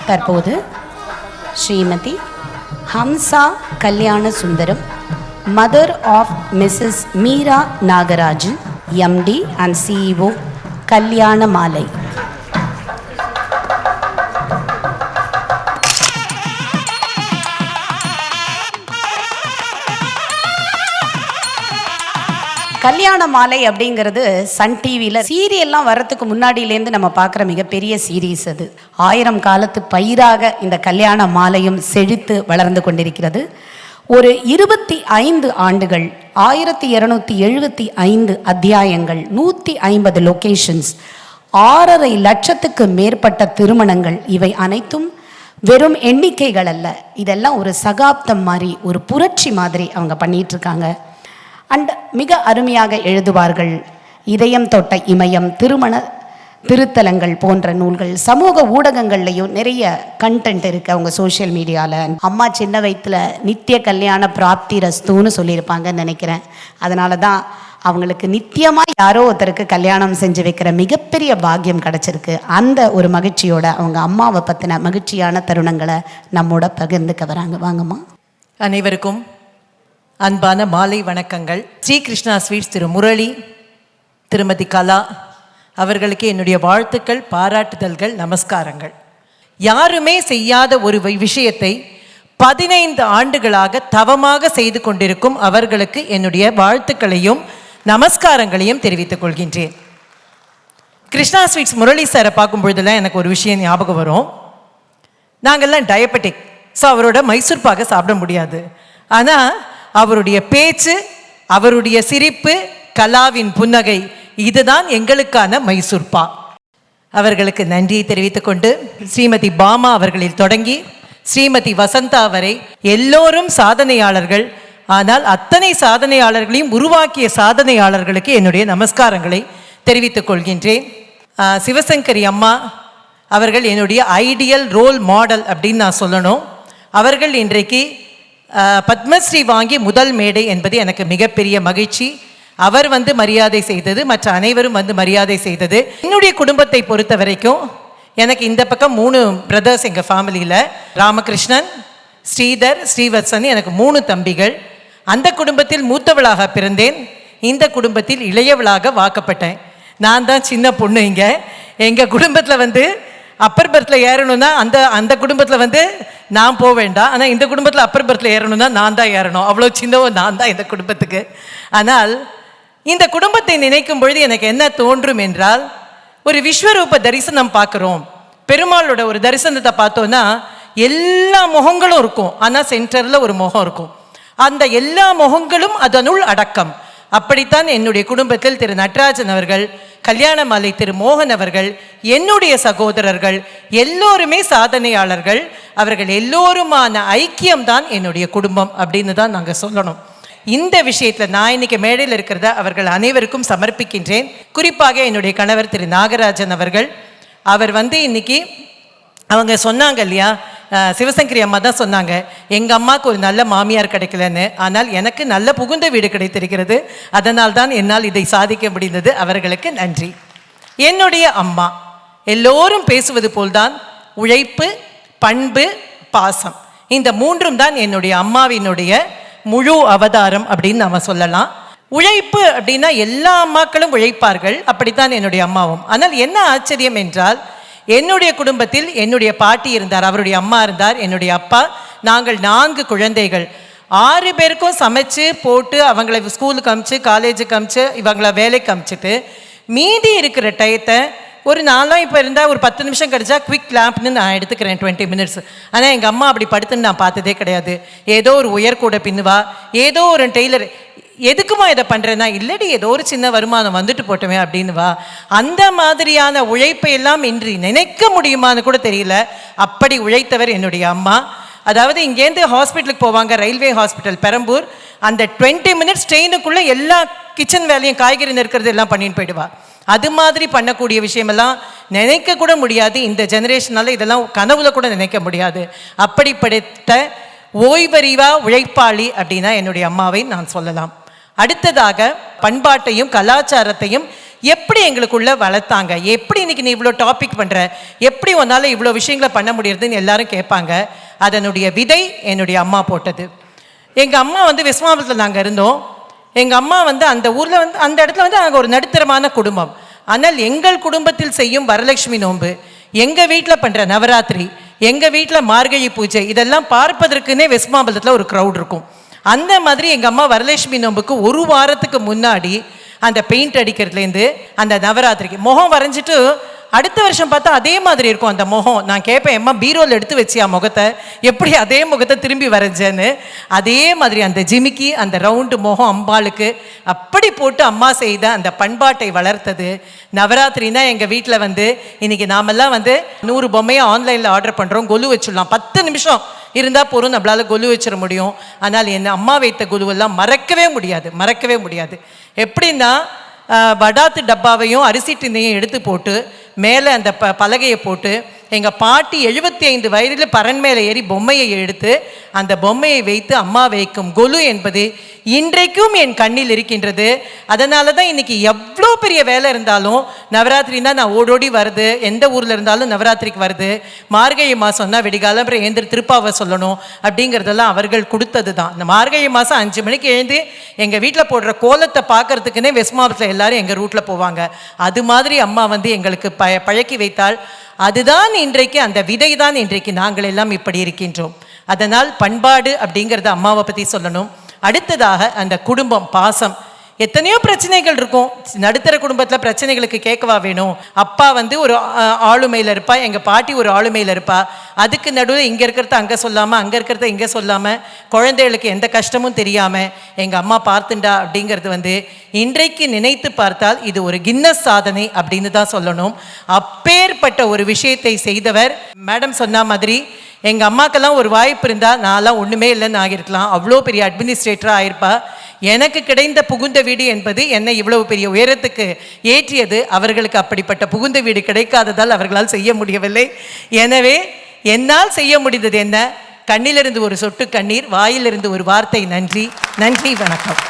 தற்போது Shrimati Hamsa Kalyanasundaram, mother of Mrs Meera Nagarajan, MD and CEO, Kalyana Malai. கல்யாண மாலை அப்படிங்கிறது சன் டிவியில் சீரியல்லாம் வர்றதுக்கு முன்னாடியிலேருந்து நம்ம பார்க்குற மிகப்பெரிய சீரீஸ் அது. 1000 காலத்து பயிராக இந்த கல்யாண மாலையும் செழித்து வளர்ந்து கொண்டிருக்கிறது. ஒரு 25 ஆண்டுகள், 1275 அத்தியாயங்கள், 150 லொகேஷன்ஸ், 6.5 லட்சத்துக்கு மேற்பட்ட திருமணங்கள். இவை அனைத்தும் வெறும் எண்ணிக்கைகள் அல்ல, இதெல்லாம் ஒரு சகாப்தம் மாதிரி, ஒரு புரட்சி மாதிரி அவங்க பண்ணிகிட்ருக்காங்க. அண்ட் மிக அருமையாக எழுதுவார்கள். இதயம் தொட்ட இமயம், திருமண திருத்தலங்கள் போன்ற நூல்கள், சமூக ஊடகங்கள்லையும் நிறைய கண்டென்ட் இருக்குது அவங்க சோஷியல் மீடியாவில். அம்மா சின்ன வயதில் நித்திய கல்யாண பிராப்தி ரஸ்துன்னு சொல்லியிருப்பாங்கன்னு நினைக்கிறேன். அதனால தான் அவங்களுக்கு நித்தியமாக யாரோ ஒருத்தருக்கு கல்யாணம் செஞ்சு வைக்கிற மிகப்பெரிய பாக்கியம் கிடச்சிருக்கு. அந்த ஒரு மகிழ்ச்சியோட அவங்க அம்மாவை பற்றின மகிழ்ச்சியான தருணங்களை நம்மோட பகிர்ந்துக்க வராங்க. வாங்கம்மா. அனைவருக்கும் அன்பான மாலை வணக்கங்கள். ஸ்ரீ கிருஷ்ணா ஸ்வீட்ஸ் திரு முரளி, திருமதி கலா அவர்களுக்கு என்னுடைய வாழ்த்துக்கள், பாராட்டுதல்கள், நமஸ்காரங்கள். யாருமே செய்யாத ஒரு விஷயத்தை 15 ஆண்டுகளாக தவமாக செய்து கொண்டிருக்கும் அவர்களுக்கு என்னுடைய வாழ்த்துக்களையும் நமஸ்காரங்களையும் தெரிவித்துக் கொள்கின்றேன். கிருஷ்ணா ஸ்வீட்ஸ் முரளி சாரை பார்க்கும் பொழுதுலாம் எனக்கு ஒரு விஷயம் ஞாபகம் வரும். நாங்கள்லாம் டயபெட்டிக், ஸோ அவரோட மைசூர் பாக சாப்பிட முடியாது. ஆனால் அவருடைய பேச்சு, அவருடைய சிரிப்பு, கலாவின் புன்னகை, இதுதான் எங்களுக்கான மைசூர்பா. அவர்களுக்கு நன்றியை தெரிவித்துக் கொண்டு ஸ்ரீமதி பாமா அவர்களில் தொடங்கி ஸ்ரீமதி வசந்தா வரை எல்லோரும் சாதனையாளர்கள். ஆனால் அத்தனை சாதனையாளர்களையும் உருவாக்கிய சாதனையாளர்களுக்கு என்னுடைய நமஸ்காரங்களை தெரிவித்துக் கொள்கின்றேன். சிவசங்கரி அம்மா அவர்கள் என்னுடைய ஐடியல் ரோல் மாடல் அப்படின்னு நான் சொல்லணும். அவர்கள் இன்றைக்கு பத்மஸ்ரீ வாங்கி முதல் மேடை என்பது எனக்கு மிகப்பெரிய மகிழ்ச்சி. அவர் மரியாதை செய்தது, மற்ற அனைவரும் மரியாதை செய்தது. என்னுடைய குடும்பத்தை பொறுத்த வரைக்கும் எனக்கு இந்த பக்கம் 3 பிரதர்ஸ் எங்கள் ஃபேமிலியில், ராமகிருஷ்ணன், ஸ்ரீதர், ஸ்ரீவத்சன், எனக்கு 3 தம்பிகள். அந்த குடும்பத்தில் மூத்தவளாக பிறந்தேன். இந்த குடும்பத்தில் இளையவளாக வாக்கப்பட்டேன். நான் தான் சின்ன பொண்ணு. இங்கே எங்கள் குடும்பத்தில் அப்பர் பர்த்தில் ஏறணும்னா அந்த குடும்பத்தில் நான் போக வேண்டாம். ஆனால் இந்த குடும்பத்தில் அப்பர் பர்த்தில் ஏறணும்னா நான் தான் ஏறணும். அவ்வளோ சின்னவோ நான் தான் இந்த குடும்பத்துக்கு. ஆனால் இந்த குடும்பத்தை நினைக்கும் பொழுது எனக்கு என்ன தோன்றும் என்றால், ஒரு விஸ்வரூப தரிசனம் பார்க்குறோம். பெருமாளோட ஒரு தரிசனத்தை பார்த்தோன்னா எல்லா முகங்களும் இருக்கும், ஆனால் சென்டரில் ஒரு முகம் இருக்கும். அந்த எல்லா முகங்களும் அதனுள் அடக்கம். அப்படித்தான் என்னுடைய குடும்பத்தில் திரு நடராஜன் அவர்கள், கல்யாண மாலை திரு மோகன் அவர்கள், என்னுடைய சகோதரர்கள் எல்லோருமே சாதனையாளர்கள். அவர்கள் எல்லோருமான ஐக்கியம்தான் என்னுடைய குடும்பம் அப்படின்னு தான் நாங்கள் சொல்லணும். இந்த விஷயத்தில் நான் இன்னைக்கு மேடையில் இருக்கிறத அவர்கள் அனைவருக்கும் சமர்ப்பிக்கின்றேன். குறிப்பாக என்னுடைய கணவர் திரு நாகராஜன் அவர்கள். அவர் இன்னைக்கு அவங்க சொன்னாங்க இல்லையா, சிவசங்கரி அம்மா தான் சொன்னாங்க, எங்கள் அம்மாவுக்கு ஒரு நல்ல மாமியார் கிடைக்கலன்னு. ஆனால் எனக்கு நல்ல புகுந்த வீடு கிடைத்திருக்கிறது. அதனால் தான் என்னால் இதை சாதிக்க முடிந்தது. அவர்களுக்கு நன்றி. என்னுடைய அம்மா எல்லோரும் பேசுவது போல்தான் உழைப்பு, பண்பு, பாசம், இந்த 3ம் தான் என்னுடைய அம்மாவினுடைய முழு அவதாரம் அப்படின்னு நம்ம சொல்லலாம். உழைப்பு அப்படின்னா எல்லா அம்மாக்களும் உழைப்பார்கள், அப்படித்தான் என்னுடைய அம்மாவும். ஆனால் என்ன ஆச்சரியம் என்றால், என்னுடைய குடும்பத்தில் என்னுடைய பாட்டி இருந்தார், அவருடைய அம்மா இருந்தார், என்னுடைய அப்பா, நாங்கள் 4 குழந்தைகள். 6 பேருக்கும் சமைச்சு போட்டு அவங்கள ஸ்கூலுக்கு அமிச்சு, காலேஜுக்கு அமிச்சு, இவங்கள வேலைக்கு அமிச்சிட்டு மீதி இருக்கிற டயத்தை ஒரு நாளாக இப்போ இருந்தால் ஒரு 10 நிமிஷம் கிடச்சா குவிக் லேம்ப்னு நான் எடுத்துக்கிறேன், 20 மினிட்ஸ். ஆனால் எங்கள் அம்மா அப்படி படுத்துன்னு நான் பார்த்ததே கிடையாது. ஏதோ ஒரு உயர்கூட பின்னுவா, ஏதோ ஒரு டெய்லர், எதுக்குமா இதை பண்ணுறேன்னா, இல்லடி ஏதோ ஒரு சின்ன வருமானம் வந்துட்டு போட்டோமே அப்படின்னுவா. அந்த மாதிரியான உழைப்பை எல்லாம் இன்று நினைக்க முடியுமான்னு கூட தெரியல. அப்படி உழைத்தவர் என்னுடைய அம்மா. அதாவது இங்கேருந்து ஹாஸ்பிட்டலுக்கு போவாங்க, ரயில்வே ஹாஸ்பிட்டல் பெரம்பூர். அந்த 20 மினிட்ஸ் ட்ரெயினுக்குள்ளே எல்லா கிச்சன் வேலையும், காய்கறி நெருக்கிறது எல்லாம் பண்ணின்னு போயிடுவா. அது மாதிரி பண்ணக்கூடிய விஷயமெல்லாம் நினைக்க கூட முடியாது. இந்த ஜெனரேஷனால் இதெல்லாம் கனவுல கூட நினைக்க முடியாது. அப்படிப்பட்ட ஓய்வறிவா உழைப்பாளி அப்படின்னா என்னுடைய அம்மாவை நான் சொல்லலாம். அடுத்ததாக பண்பாட்டையும் கலாச்சாரத்தையும் எப்படி எங்களுக்குள்ள வளர்த்தாங்க, எப்படி இன்னைக்கு நீ இவ்வளோ டாபிக் பண்ணுற, எப்படி உன்னால் இவ்வளோ விஷயங்களை பண்ண முடியறதுன்னு எல்லாரும் கேட்பாங்க. அதனுடைய விதை என்னுடைய அம்மா போட்டது. எங்கள் அம்மா வந்து விஸ்வாமத்தில் நாங்கள் இருந்தோம். எங்கள் அம்மா வந்து அந்த ஊரில் வந்து அந்த இடத்துல வந்து நாங்கள் ஒரு நடுத்தரமான குடும்பம். ஆனால் எங்கள் குடும்பத்தில் செய்யும் வரலட்சுமி நோன்பு, எங்கள் வீட்டில் பண்ணுற நவராத்திரி, எங்கள் வீட்டில் மார்கழி பூஜை, இதெல்லாம் பார்ப்பதற்குன்னே வெஸ்மாபலத்தில் ஒரு க்ரௌட் இருக்கும். அந்த மாதிரி எங்கள் அம்மா வரலட்சுமி நோன்புக்கு ஒரு வாரத்துக்கு முன்னாடி அந்த பெயிண்ட் அடிக்கிறதுலேருந்து அந்த நவராத்திரிக்கு முகம் வரைஞ்சிட்டு அடுத்த வருஷம் பார்த்தா அதே மாதிரி இருக்கும் அந்த முகம். நான் கேட்பேன், அம்மா பீரோவில் எடுத்து வச்சியா முகத்தை, எப்படி அதே முகத்தை திரும்பி வரைஞ்சேன்னு. அதே மாதிரி அந்த ஜிமிக்கி, அந்த ரவுண்டு முகம் அம்பாளுக்கு அப்படி போட்டு அம்மா செய்த அந்த பண்பாட்டை வளர்த்தது நவராத்திரினா. எங்கள் வீட்டில் வந்து இன்றைக்கி நாமெல்லாம் வந்து 100 பொம்மையை ஆன்லைனில் ஆர்டர் பண்ணுறோம், கொலு வச்சுடலாம், 10 நிமிஷம் இருந்தால் போகிறோம், நம்மளால் கொலு வச்சிட முடியும். ஆனால் என் அம்மா வைத்த கொலுவெல்லாம் மறக்கவே முடியாது. எப்படின்னா வடாத்து டப்பாவையும் அரிசி டின்னையும் எடுத்து போட்டு மேலே அந்த பலகையை போட்டு எங்கள் பாட்டி 75 வயதில் பரன் மேலே ஏறி பொம்மையை எடுத்து அந்த பொம்மையை வைத்து அம்மா வைக்கும் கொலு என்பது இன்றைக்கும் என் கண்ணில் இருக்கின்றது. அதனால தான் இன்றைக்கி எவ்வளோ பெரிய வேலை இருந்தாலும் நவராத்திரினா நான் ஓடோடி வருது, எந்த ஊரில் இருந்தாலும் நவராத்திரிக்கு வருது. மார்கழி மாதம்னா வெடிகாலம் அப்புறம் எழுந்திரு திருப்பாவை சொல்லணும் அப்படிங்கிறதெல்லாம் அவர்கள் கொடுத்தது தான். இந்த மார்கழி மாதம் 5 மணிக்கு எழுந்து எங்கள் வீட்டில் போடுற கோலத்தை பார்க்கறதுக்குன்னே வெஸ்மாவத்தில் எல்லாரும் எங்கள் ரூட்டில் போவாங்க. அது மாதிரி அம்மா வந்து எங்களுக்கு பழக்கி வைத்தாள். அதுதான் இன்றைக்கு, அந்த விதை தான் இன்றைக்கு நாங்கள் எல்லாம் இப்படி இருக்கின்றோம். அதனால் பண்பாடு அப்படிங்கிறத அம்மாவை பற்றி சொல்லணும். அடுத்ததாக அந்த குடும்பம், பாசம். எத்தனையோ பிரச்சனைகள் இருக்கும். நடுத்தர குடும்பத்தில் பிரச்சனைகளுக்கு கேட்கவா வேணும். அப்பா வந்து ஒரு ஆளுமையில் இருப்பா, எங்கள் பாட்டி ஒரு ஆளுமையில் இருப்பா. அதுக்கு நடுவில் இங்கே இருக்கிறத அங்கே சொல்லாமல், அங்கே இருக்கிறத இங்கே சொல்லாமல், குழந்தைகளுக்கு எந்த கஷ்டமும் தெரியாமல் எங்கள் அம்மா பார்த்துண்டா அப்படிங்கிறது வந்து இன்றைக்கு நினைத்து பார்த்தால் இது ஒரு கின்னஸ் சாதனை அப்படின்னு தான் சொல்லணும். அப்பேற்பட்ட ஒரு விஷயத்தை செய்தவர். மேடம் சொன்ன மாதிரி எங்கள் அம்மாக்கெல்லாம் ஒரு வாய்ப்பு இருந்தால் நான்லாம் ஒன்றுமே இல்லைன்னு ஆகியிருக்கலாம், அவ்வளோ பெரிய அட்மினிஸ்ட்ரேட்டராக ஆயிருப்பா. எனக்கு கிடைந்த புகுந்த வீடு என்பது என்னை இவ்வளவு பெரிய உயரத்துக்கு ஏற்றியது. அவர்களுக்கு அப்படிப்பட்ட புகுந்த வீடு கிடைக்காததால் அவர்களால் செய்ய முடியவில்லை. எனவே என்னால் செய்ய முடிந்தது என்ன? கண்ணிலிருந்து ஒரு சொட்டு கண்ணீர், வாயிலிருந்து ஒரு வார்த்தை நன்றி. நன்றி, வணக்கம்.